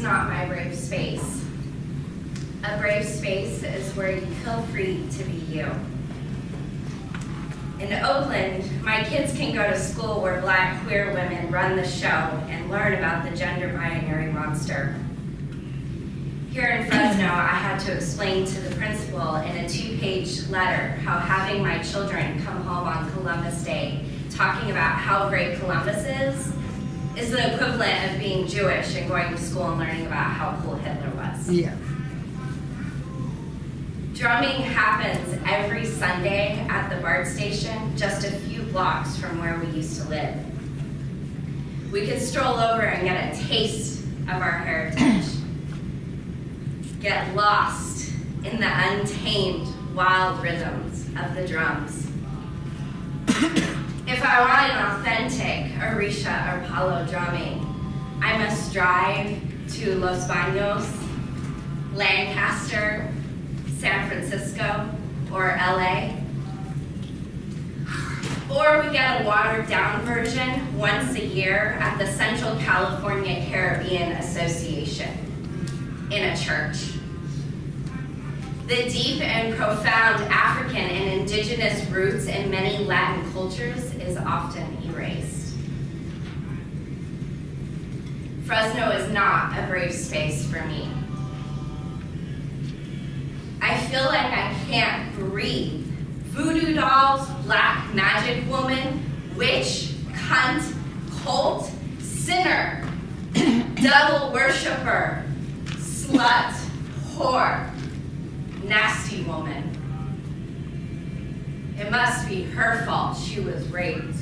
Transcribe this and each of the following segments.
not my brave space. A brave space is where you feel free to be you. In Oakland, my kids can go to school where Black queer women run the show and learn about the gender binary monster. Here in Fresno, I had to explain to the principal in a 2-page letter how having my children come home on Columbus Day talking about how great Columbus is the equivalent of being Jewish and going to school and learning about how cool Hitler was. Yeah. Drumming happens every Sunday at the BART station, just a few blocks from where we used to live. We could stroll over and get a taste of our heritage, get lost in the untamed, wild rhythms of the drums. If I want an authentic Orisha or Palo drumming, I must drive to Los Baños, Lancaster, San Francisco, or LA. Or we get a watered down version once a year at the Central California Caribbean Association in a church. The deep and profound African and indigenous roots in many Latin cultures is often erased. Fresno is not a brave space for me. I feel like I can't breathe. Voodoo dolls, black magic woman, witch, cunt, cult, sinner, devil worshiper, slut, whore, nasty woman. It must be her fault she was raped.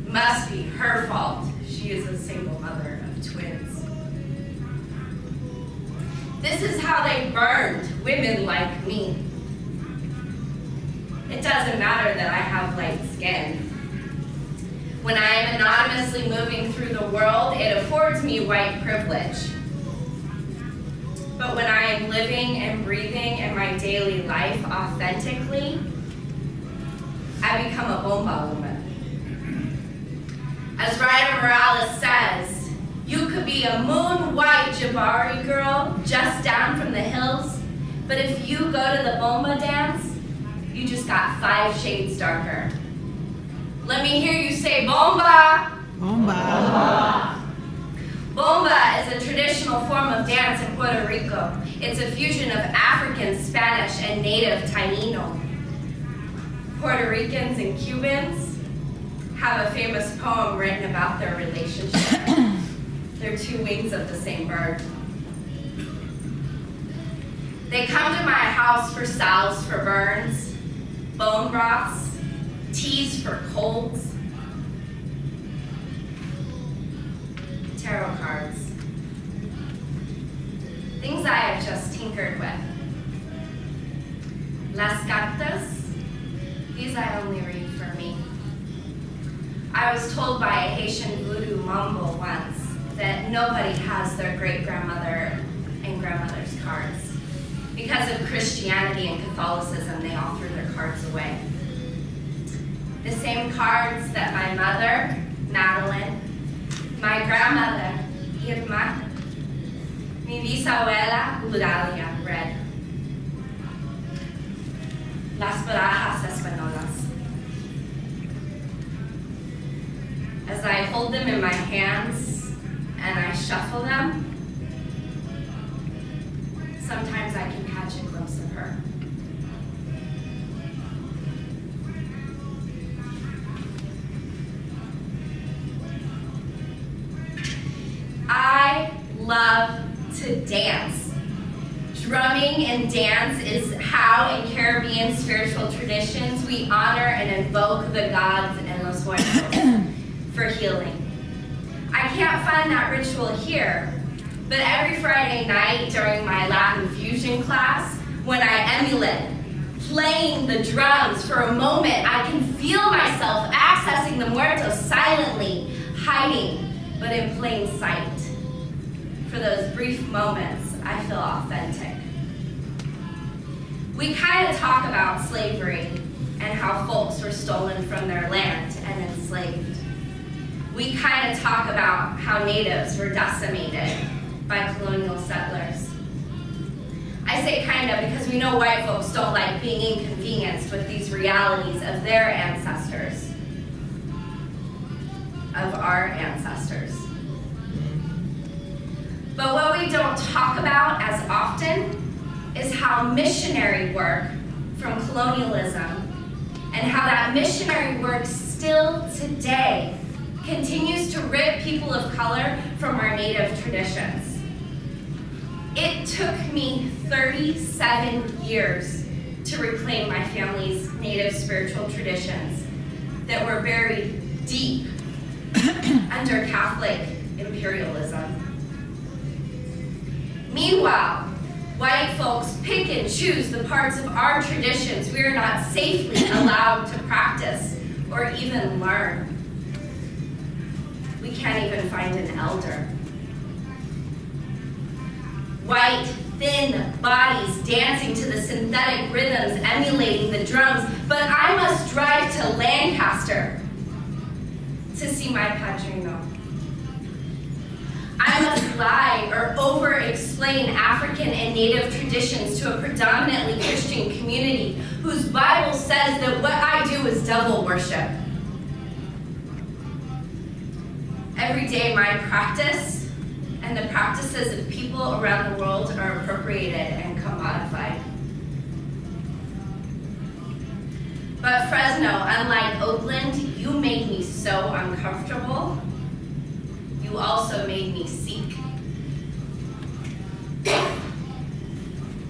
It must be her fault she is a single mother of twins. This is how they burned women like me. It doesn't matter that I have light skin. When I am anonymously moving through the world, it affords me white privilege. But when I am living and breathing in my daily life authentically, I become a bomba woman. As Ryder Morales says, you could be a moon-white Jabari girl just down from the hills, but if you go to the bomba dance, you just got 5 shades darker. Let me hear you say bomba. Bomba. Bomba is a traditional form of dance in Puerto Rico. It's a fusion of African, Spanish, and native Taino. Puerto Ricans and Cubans have a famous poem written about their relationship. They're 2 wings of the same bird. They come to my house for salves for burns, bone broths, teas for colds, tarot cards, things I have just tinkered with. Las cartas, these I only read for me. I was told by a Haitian voodoo mambo once that nobody has their great-grandmother and grandmother's cards. Because of Christianity and Catholicism, they all threw their cards away. The same cards that my mother, Madeline, my grandmother, Irma, mi bisabuela, Udalia, read. Las barajas españolas. As I hold them in my hands and I shuffle them, sometimes I can catch a glimpse of her. I love to dance. Drumming and dance is how in Caribbean spiritual traditions we honor and invoke the gods and los muertos for healing. I can't find that ritual here, but every Friday night during my Latin fusion class, when I emulate playing the drums for a moment, I can feel myself accessing the muertos silently, hiding, but in plain sight. For those brief moments, I feel authentic. We kind of talk about slavery and how folks were stolen from their land and enslaved. We kind of talk about how natives were decimated by colonial settlers. I say kind of because we know white folks don't like being inconvenienced with these realities of their ancestors, of our ancestors. But what we don't talk about as often is how missionary work from colonialism and how that missionary work still today continues to rip people of color from our native traditions. It took me 37 years to reclaim my family's native spiritual traditions that were buried deep under Catholic imperialism. Meanwhile, white folks pick and choose the parts of our traditions we are not safely allowed to practice or even learn. We can't even find an elder. White, thin bodies dancing to the synthetic rhythms emulating the drums, but I must drive to Lancaster to see my padrino. I must lie or over-explain African and Native traditions to a predominantly Christian community whose Bible says that what I do is devil worship. Every day my practice and the practices of people around the world are appropriated and commodified. But Fresno, unlike Oakland, you made me so uncomfortable. You also made me seek.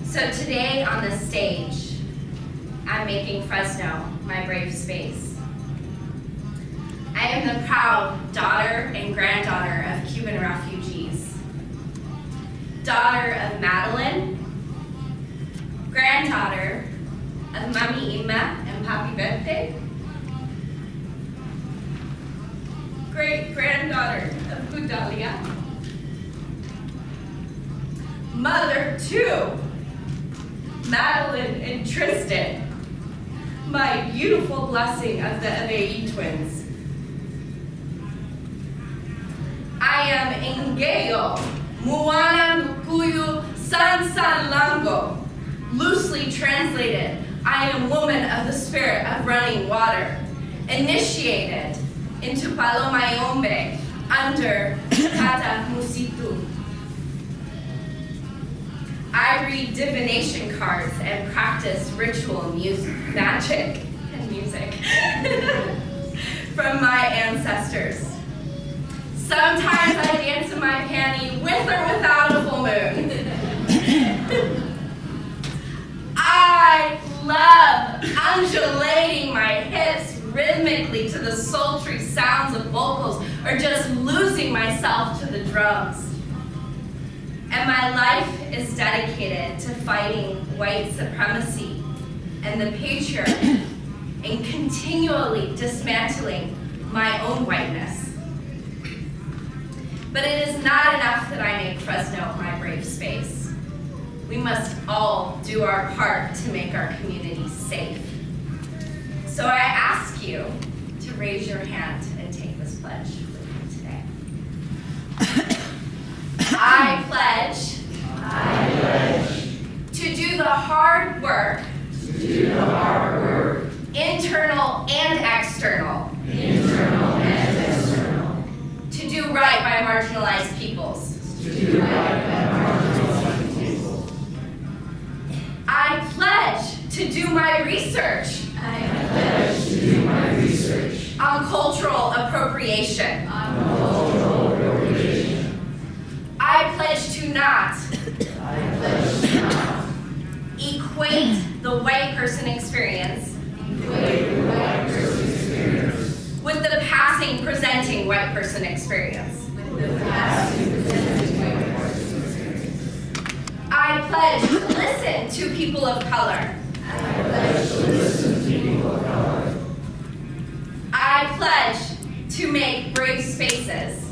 So today on the stage, I'm making Fresno my brave space. I am the proud daughter and granddaughter of Cuban refugees, daughter of Madeline, granddaughter of Mami Ima and Papi Beppe, great-granddaughter of Gudalia, mother to Madeline and Tristan, my beautiful blessing of the Avei twins. I am Ingeyo, Muana Nukuyu Sansanlango. Loosely translated, I am woman of the spirit of running water, initiated into Palomayombe under Tata Musitu. I read divination cards and practice ritual magic and music from my ancestors. Sometimes I dance in my panty with or without a full moon. I love undulating my hips rhythmically to the sultry sounds of vocals or just losing myself to the drums. And my life is dedicated to fighting white supremacy and the patriarchy and continually dismantling my own whiteness. But it is not enough that I make Fresno my brave space. We must all do our part to make our community safe. So I ask you to raise your hand and take this pledge with me today. I pledge to do the hard work, internal and external, to do right by marginalized peoples. I pledge to do my research on cultural appropriation. I pledge to not equate the white person experience with the passing presenting white person experience. I pledge to listen to people of color. I pledge to make brave spaces